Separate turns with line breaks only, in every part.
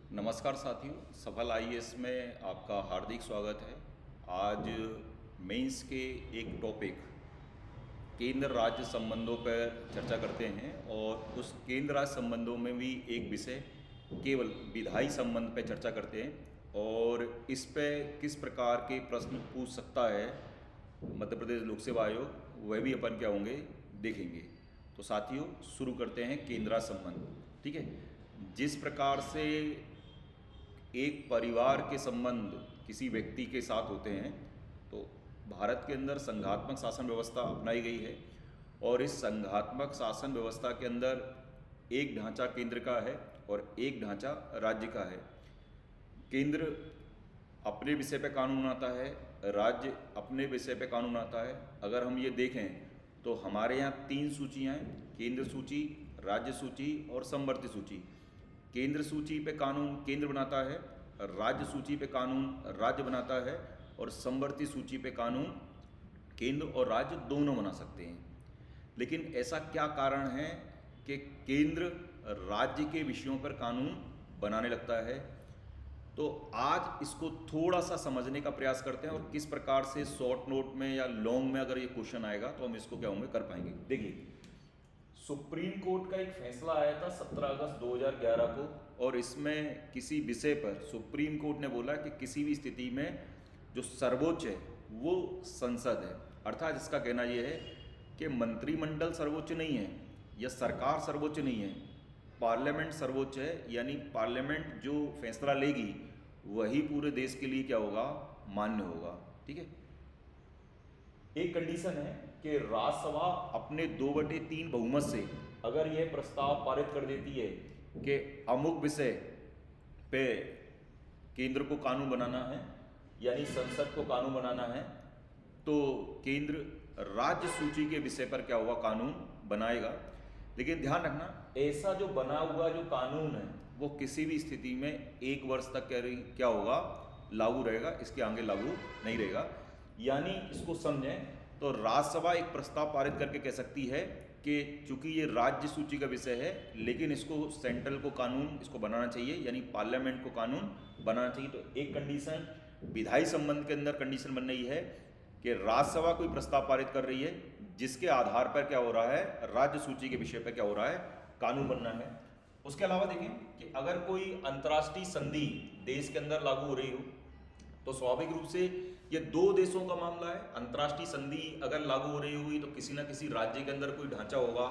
नमस्कार साथियों, सफल आईएएस में आपका हार्दिक स्वागत है। आज मेंस के एक टॉपिक केंद्र राज्य संबंधों पर चर्चा करते हैं और उस केंद्र राज्य संबंधों में भी एक विषय केवल विधायी संबंध पर चर्चा करते हैं और इस पे किस प्रकार के प्रश्न पूछ सकता है मध्य प्रदेश लोक सेवा आयोग, वह भी अपन क्या होंगे देखेंगे। तो साथियों शुरू करते हैं केंद्र राज्य संबंध। ठीक है, जिस प्रकार से एक परिवार के संबंध किसी व्यक्ति के साथ होते हैं, तो भारत के अंदर संघात्मक शासन व्यवस्था अपनाई गई है और इस संघात्मक शासन व्यवस्था के अंदर एक ढांचा केंद्र का है और एक ढांचा राज्य का है। केंद्र अपने विषय पे कानून बनाता है, राज्य अपने विषय पे कानून बनाता है। अगर हम ये देखें तो हमारे यहाँ 3 सूचियाँ हैं, केंद्र सूची, राज्य सूची और समवर्ती सूची। केंद्र सूची पे कानून केंद्र बनाता है, राज्य सूची पे कानून राज्य बनाता है और समवर्ती सूची पे कानून केंद्र और राज्य दोनों बना सकते हैं। लेकिन ऐसा क्या कारण है कि केंद्र राज्य के विषयों पर कानून बनाने लगता है? तो आज इसको थोड़ा सा समझने का प्रयास करते हैं और किस प्रकार से शॉर्ट नोट में या लॉन्ग में अगर ये क्वेश्चन आएगा तो हम इसको क्या होंगे कर पाएंगे। देखिए, सुप्रीम कोर्ट का एक फैसला आया था 17 अगस्त 2011 को और इसमें किसी विषय पर सुप्रीम कोर्ट ने बोला कि किसी भी स्थिति में जो सर्वोच्च है वो संसद है। अर्थात इसका कहना यह है कि मंत्रिमंडल सर्वोच्च नहीं है या सरकार सर्वोच्च नहीं है, पार्लियामेंट सर्वोच्च है। यानी पार्लियामेंट जो फैसला लेगी वही पूरे देश के लिए क्या होगा, मान्य होगा। ठीक है, एक कंडीशन है कि राज्यसभा अपने 2/3 बहुमत से अगर यह प्रस्ताव पारित कर देती है कि अमुक विषय पे केंद्र को कानून बनाना है, यानी संसद को कानून बनाना है, तो केंद्र राज्य सूची के विषय पर क्या होगा, कानून बनाएगा। लेकिन ध्यान रखना, ऐसा जो बना हुआ जो कानून है वो किसी भी स्थिति में 1 वर्ष तक क्या होगा, लागू रहेगा, इसके आगे लागू नहीं रहेगा। यानी इसको समझें तो राज्यसभा एक प्रस्ताव पारित करके कह सकती है कि चूंकि ये राज्य सूची का विषय है लेकिन इसको सेंट्रल को कानून इसको बनाना चाहिए, यानी पार्लियामेंट को कानून बनाना चाहिए। तो एक कंडीशन विधायी संबंध के अंदर कंडीशन बन रही है कि राज्यसभा कोई प्रस्ताव पारित कर रही है जिसके आधार पर क्या हो रहा है, राज्य सूची के विषय पर क्या हो रहा है, कानून बनना है। उसके अलावा देखें कि अगर कोई अंतर्राष्ट्रीय संधि देश के अंदर लागू हो रही हो तो स्वाभाविक रूप से ये 2 देशों का मामला है। अंतर्राष्ट्रीय संधि अगर लागू हो रही होगी तो किसी ना किसी राज्य के अंदर कोई ढांचा होगा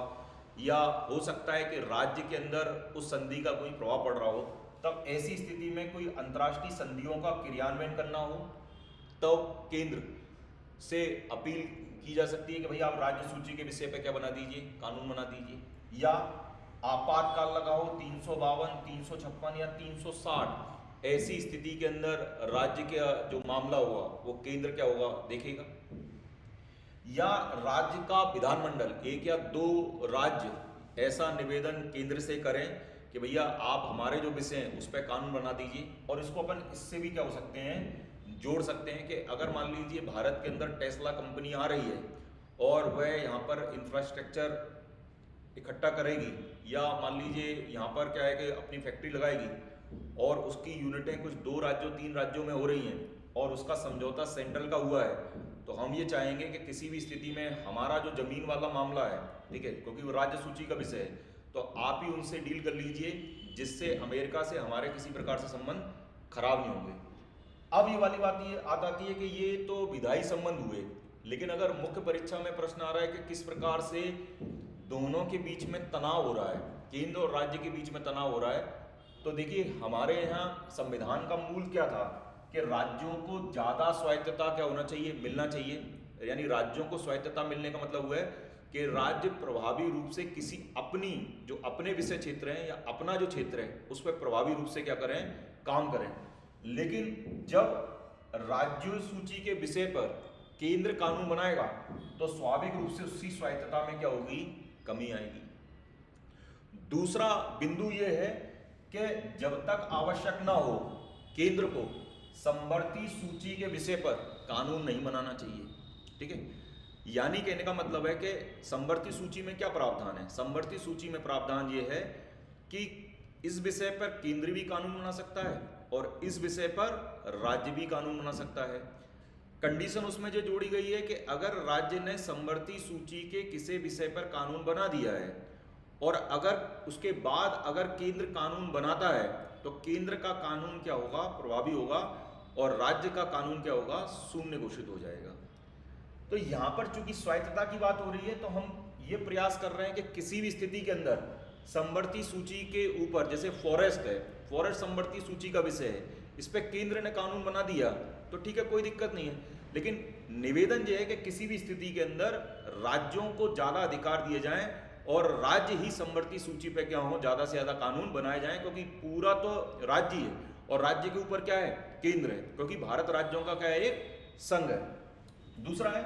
या हो सकता है कि राज्य के अंदर उस संधि का कोई प्रभाव पड़ रहा हो। तब ऐसी स्थिति में कोई अंतर्राष्ट्रीय संधियों का क्रियान्वयन करना हो तो केंद्र से अपील की जा सकती है कि भाई आप राज्य सूची के विषय पर क्या बना दीजिए, कानून बना दीजिए। या आपातकाल लगा हो 352, 356 या 360, ऐसी स्थिति के अंदर राज्य का जो मामला हुआ वो केंद्र क्या होगा, देखेगा। या राज्य का विधानमंडल 1 या 2 राज्य ऐसा निवेदन केंद्र से करें कि भैया आप हमारे जो विषय हैं उस पर कानून बना दीजिए। और इसको अपन इससे भी क्या हो सकते हैं, जोड़ सकते हैं कि अगर मान लीजिए भारत के अंदर टेस्ला कंपनी आ रही है और वह यहाँ पर इंफ्रास्ट्रक्चर इकट्ठा करेगी या मान लीजिए यहाँ पर क्या है कि अपनी फैक्ट्री लगाएगी और उसकी यूनिटें कुछ 2 राज्यों 3 राज्यों में हो रही हैं और उसका समझौता सेंट्रल का हुआ है, तो हम ये चाहेंगे कि किसी भी स्थिति में हमारा जो जमीन वाला मामला है, ठीक है, क्योंकि वो राज्य सूची का विषय है, तो आप ही उनसे डील कर लीजिए जिससे अमेरिका से हमारे किसी प्रकार से संबंध खराब नहीं होंगे। अब ये वाली बात ये आती है कि ये तो विधायी संबंध हुए, लेकिन अगर मुख्य परीक्षा में प्रश्न आ रहा है कि किस प्रकार से दोनों के बीच में तनाव हो रहा है, केंद्र और राज्य के बीच में तनाव हो रहा है, तो देखिए हमारे यहाँ संविधान का मूल क्या था कि राज्यों को ज़्यादा स्वायत्तता क्या होना चाहिए, मिलना चाहिए। यानी राज्यों को स्वायत्तता मिलने का मतलब हुआ है कि राज्य प्रभावी रूप से किसी अपनी जो अपने विषय क्षेत्र हैं या अपना जो क्षेत्र है उस पर प्रभावी रूप से क्या करें, काम करें। लेकिन जब राज्य सूची के विषय पर केंद्र कानून बनाएगा तो स्वाभाविक रूप से उसकी स्वायत्तता में क्या होगी, कमी आएगी। दूसरा बिंदु यह है कि जब तक आवश्यक ना हो केंद्र को समवर्ती सूची के विषय पर कानून नहीं बनाना चाहिए। ठीक है, यानी कहने का मतलब है कि समवर्ती सूची में क्या प्रावधान है, समवर्ती सूची में प्रावधान ये है कि इस विषय पर केंद्र भी कानून बना सकता है और इस विषय पर राज्य भी कानून बना सकता है। कंडीशन उसमें जो जोड़ी गई है कि अगर राज्य ने समवर्ती सूची के किसी विषय पर कानून बना दिया है और अगर उसके बाद अगर केंद्र कानून बनाता है तो केंद्र का कानून क्या होगा, प्रभावी होगा, और राज्य का कानून क्या होगा, शून्य घोषित हो जाएगा। तो यहां पर चूंकि स्वायत्तता की बात हो रही है तो हम ये प्रयास कर रहे हैं कि किसी भी स्थिति के अंदर समवर्ती सूची के ऊपर, जैसे फॉरेस्ट है, फॉरेस्ट समवर्ती सूची का विषय है, इस पे केंद्र ने कानून बना दिया तो ठीक है, कोई दिक्कत नहीं है। लेकिन निवेदन यह है कि किसी भी स्थिति के अंदर राज्यों को ज्यादा अधिकार दिए जाएं और राज्य ही समवर्ती सूची पे क्या हो, ज्यादा से ज्यादा कानून बनाए जाएं, क्योंकि पूरा तो राज्य है और राज्य के ऊपर क्या है, केंद्र है, क्योंकि भारत राज्यों का क्या है, एक संघ है। दूसरा है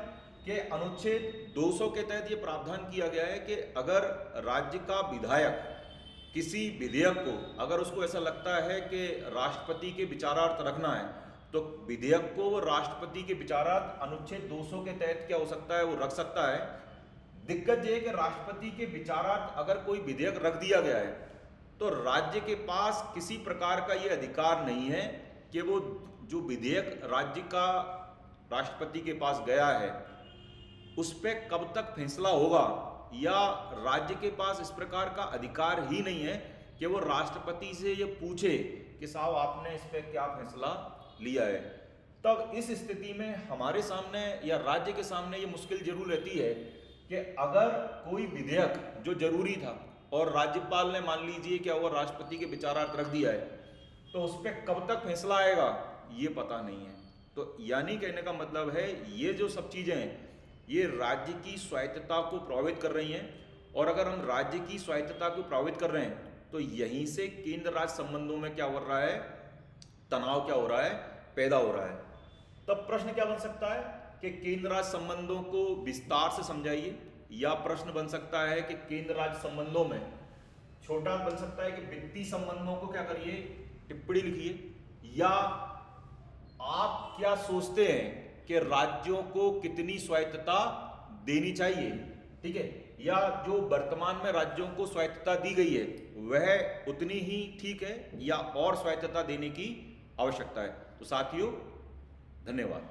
कि अनुच्छेद 200 के तहत ये प्रावधान किया गया है कि अगर राज्य का विधायक किसी विधेयक को, अगर उसको ऐसा लगता है कि राष्ट्रपति के विचारार्थ रखना है, तो विधेयक को राष्ट्रपति के विचारार्थ अनुच्छेद 200 के तहत क्या हो सकता है, वो रख सकता है। दिक्कत यह है कि राष्ट्रपति के विचारार्थ अगर कोई विधेयक रख दिया गया है तो राज्य के पास किसी प्रकार का ये अधिकार नहीं है कि वो जो विधेयक राज्य का राष्ट्रपति के पास गया है उस पर कब तक फैसला होगा, या राज्य के पास इस प्रकार का अधिकार ही नहीं है कि वो राष्ट्रपति से ये पूछे कि साहब आपने इस पर क्या फैसला लिया है। तब इस स्थिति में हमारे सामने या राज्य के सामने ये मुश्किल जरूर रहती है कि अगर कोई विधेयक जो जरूरी था और राज्यपाल ने मान लीजिए क्या हुआ, राष्ट्रपति के विचारार्थ रख दिया है, तो उस पर कब तक फैसला आएगा ये पता नहीं है। तो यानी कहने का मतलब है ये जो सब चीजें हैं ये राज्य की स्वायत्तता को प्रभावित कर रही हैं, और अगर हम राज्य की स्वायत्तता को प्रभावित कर रहे हैं तो यहीं से केंद्र राज्य संबंधों में क्या हो रहा है, तनाव क्या हो रहा है, पैदा हो रहा है। तब प्रश्न क्या बन सकता है कि केंद्र राज्य संबंधों को विस्तार से समझाइए, या प्रश्न बन सकता है कि केंद्र राज्य संबंधों में, छोटा बन सकता है कि वित्तीय संबंधों को क्या करिए, टिप्पणी लिखिए, या आप क्या सोचते हैं कि राज्यों को कितनी स्वायत्तता देनी चाहिए, ठीक है, या जो वर्तमान में राज्यों को स्वायत्तता दी गई है वह उतनी ही ठीक है या और स्वायत्तता देने की आवश्यकता है। तो साथियों, धन्यवाद।